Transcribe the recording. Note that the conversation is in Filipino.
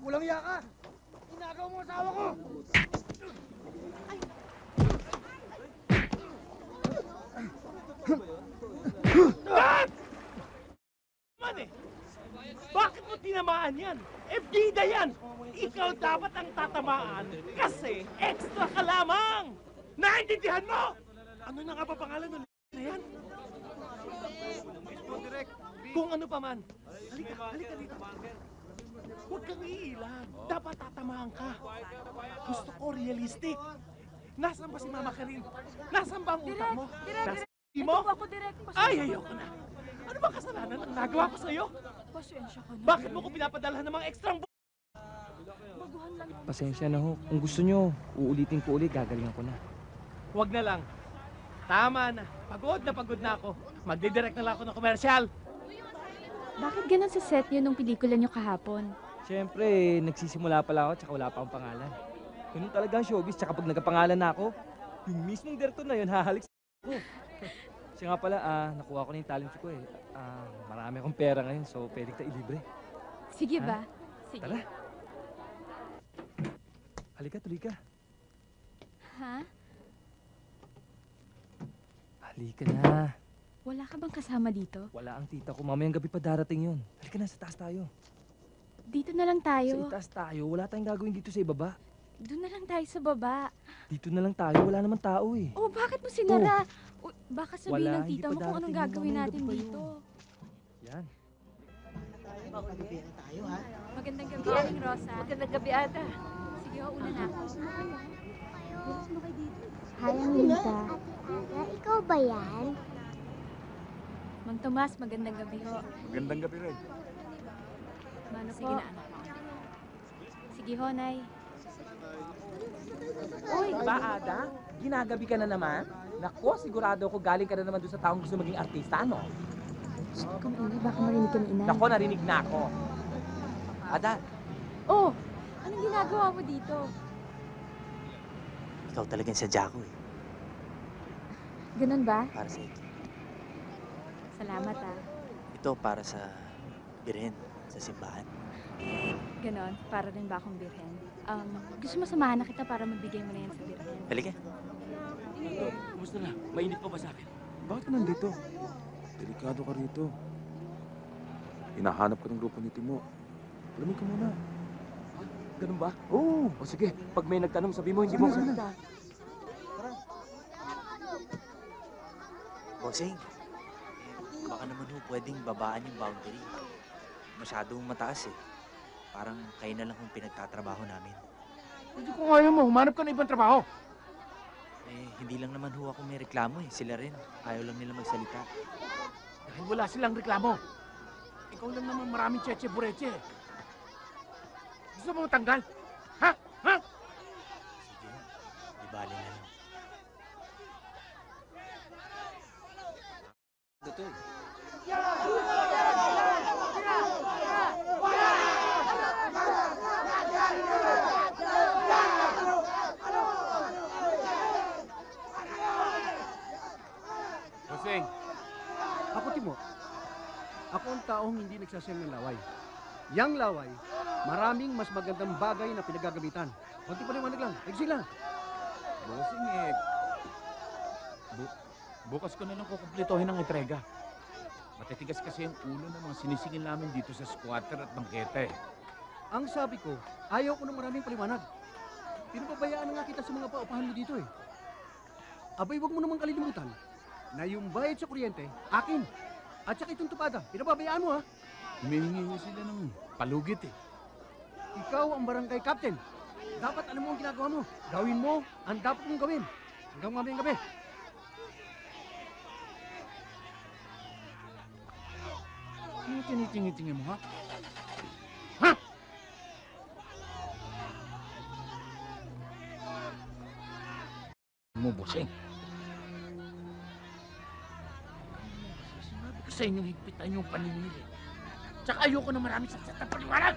Walang iya ka! Inagaw mo asawa ko! Dad! Man eh! Bakit mo tinamaan yan? Bida yan! Ikaw dapat ang tatamaan kasi extra ka lamang! Naintindihan mo? Ano na nga ba pangalan ng na yan? Kung ano pa man. Halika dito. Huwag kang iilan. Dapat tatamaan ka. Gusto ko realistic. Nasaan ba si Mama Karin? Nasaan ba ang utak mo? Direk! Mo? Ito po ako, Direk. Ay, ayoko na. Ano ba kasalanan ang nagawa ko sa'yo? Pasensya ka na. Bakit mo ko pinapadalhan ng mga ekstrang Baguhan lang. Pasensya na ho. Kung gusto nyo, uulitin ko ulit, gagalingan ko na. Huwag na lang. Tama na. Pagod na ako. Magdidirect na lang ako ng komersyal. Bakit ganun sa set nyo nung pelikula nyo kahapon? Siyempre, nagsisimula pa lang ako, tsaka wala pa akong pangalan. Ganun talaga ang showbiz, tsaka pag nagkapangalan na ako, yung mismong director na yun, hahalik sa ko. Siya nga pala, nakuha ko na yung talent ko eh. Marami akong pera ngayon, so pwede kita ilibre. Sige ba? Sige. Tara. Halika, tuloy ka. Ha? Halika na. Wala ka bang kasama dito? Wala ang tita ko, mamayang gabi pa darating yun. Halika na, sa taas tayo. Dito na lang tayo. Sa itaas tayo, wala tayong gagawin dito sa ibaba. Doon na lang tayo sa baba. Dito na lang tayo, wala naman tao eh. Oh, bakit mo sinara? Oh, baka sabihin Wala, ng tita hindi mo pa kung anong darating yun, gagawin mamayang natin gabi pa dito. Yan. Tayo, ha? Magandang gabi, Aling Rosa. Magandang gabi, Ata. Sige, una na ako. Hi, Anita. Ate, ikaw ba yan? Mang Tomas, magandang gabi ho. Magandang gabi rin. Mano Sige na, anak. Sige ho, Nay. Uy, ba Ada? Ginagabi ka na naman? Nako, sigurado ako galing ka na naman doon sa taong gusto maging artista, no? Shh, kung ina, baka marinig ka ni Inay. Nako, narinig na ako. Ada, Oh, anong ginagawa mo dito? Ikaw talagang sadya ko eh. Ganun ba? Para sa ito. Salamat ah. Ito para sa birhen, sa simbahan. Ganon, para rin ba akong birhen? Gusto mo samahan na kita para magbigay mo na yan sa birhen? Halika. Kumusta na? Mainit pa ba sa akin? Bakit ka nandito? Delikado ka rito. Hinahanap ka ng grupo ni Timo. Alamig ka muna. Ganun ba? Oo. O sige, pag may nagtanong, sabi mo, hindi mo Sige, salita. Bossing, baka naman ho pwedeng babaan yung boundary. Masyadong mataas eh. Parang kayo na lang kung pinagtatrabaho namin. Hindi ko ayaw mo. Humanap ka ng ibang trabaho. Eh, hindi lang naman ho ako may reklamo eh. Sila rin. Ayaw lang nila magsalita. Dahil wala silang reklamo. Ikaw lang naman maraming cheche-bureche. Gusto mo matanggal? Ha? Ha? Sige, di bali na lang. Tutol. Joseng, ako Timo. Ako ang taong hindi nagsasayang ng laway. Yang laway, maraming mas magandang bagay na pinagagamitan. Konti pa liwanag lang. Exit lang. Bossing eh. Bukas ko na lang kukumpletohin ang entrega. Matitigas kasi yung ulo ng mga sinisingil namin dito sa squatter at bangkete. Ang sabi ko, ayaw ko ng maraming paliwanag. Pinapabayaan na nga kita sa mga paupahan mo dito eh. Abay, wag mo namang kalilimutan na yung bayad sa kuryente, akin. At saka itong tupada, pinapabayaan mo ha. Humihingi ho sila ng palugit eh. Ikaw ang barangay captain. Dapat alam mo ang ginagawa mo. Gawin mo ang dapat mong gawin. Hanggang mamayang gabi. Ano tinitingi-tingi mo ha? Mo, bossing. Sinabi ko sa inyong higpitan yung paninili. Tsaka ayoko na marami sa paliwanag.